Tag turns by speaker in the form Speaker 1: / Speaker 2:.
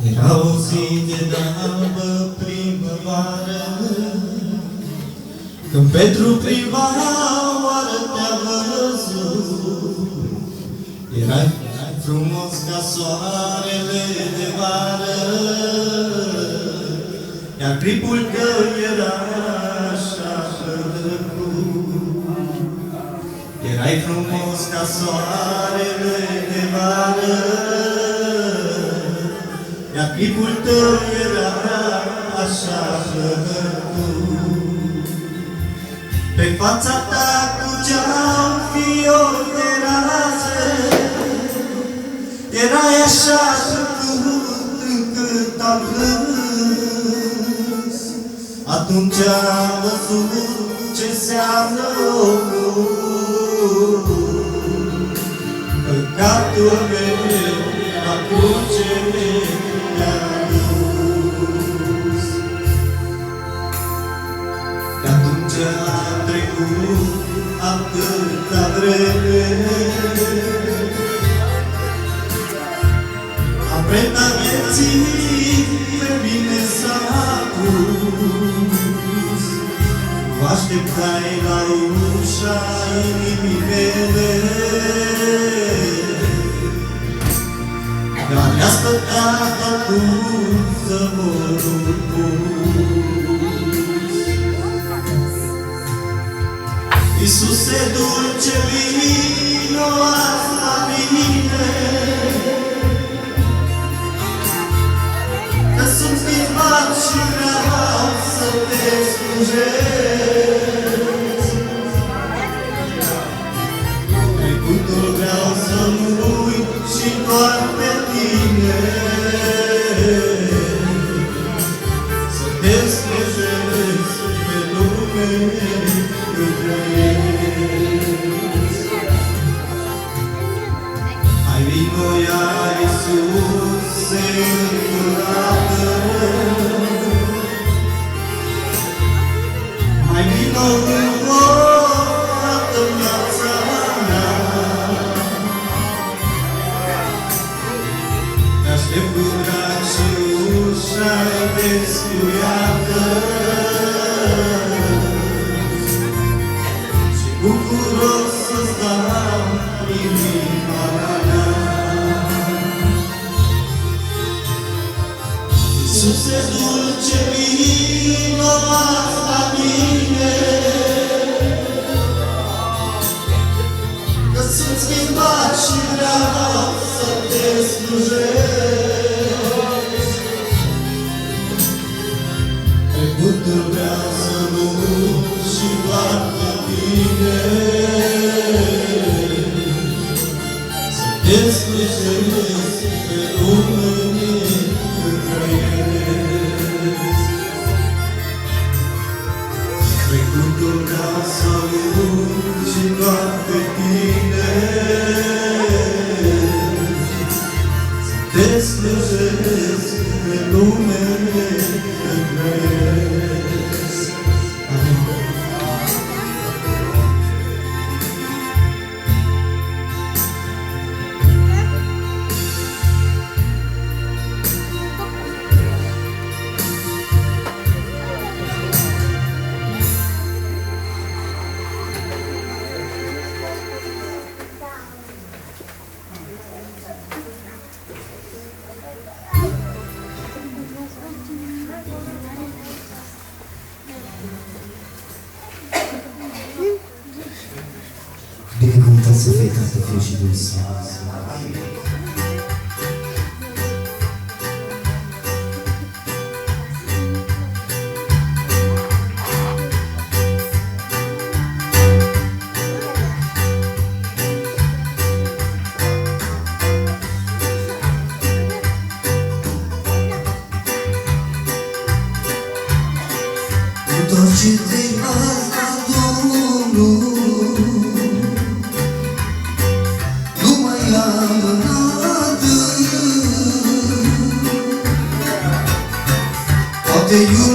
Speaker 1: Era o zi de albă primăvară, când pentru prima oară te-am văzut. Erai frumos ca soarele de vară, iar clipul tău era așa plăcut. Erai frumos ca soarele de vară, iar clipul tău era așa plăcut. Pe fața ta curgeau fiori de raze, erai așa plăcut încât am plâns. Atunci am văzut ce înseamnă omul, păcatul meu la cruce mi-a dus. De atunci a trecut atâta vreme, amprenta vieții pe mine s-a pus. Mă așteptai la ușa inimii mele, dar mi-a spătat acum zăvorul pus. Iisuse dulce, vino azi la mine, că sunt schimbat și vreau să te slujesc. Trecutul vreau să-mi uit și doar pe tine să te slujesc pe lume cât trăiesc. Hai vino iar, Iisuse, încă-o hai vino încă o dată în viața mea. Te-aștept cu drag și ușa-i descuiată, și bucuros să-ți dau inima mea. Iisuse dulce, vino azi la mine, că sunt schimbat și vreau să te slujesc. Trecutul vreau să-l uit și doar pe tine să te slujesc pe lume cât trăiesc. Trecutul vreau să-l uit și doar pe tine să te slujesc pe lume cât trăiesc. Amin.
Speaker 2: să fie Tată, Fiu și Duh Sfânt.
Speaker 1: Întoarce-te azi la Domnul, nu mai amânată. Poate iubi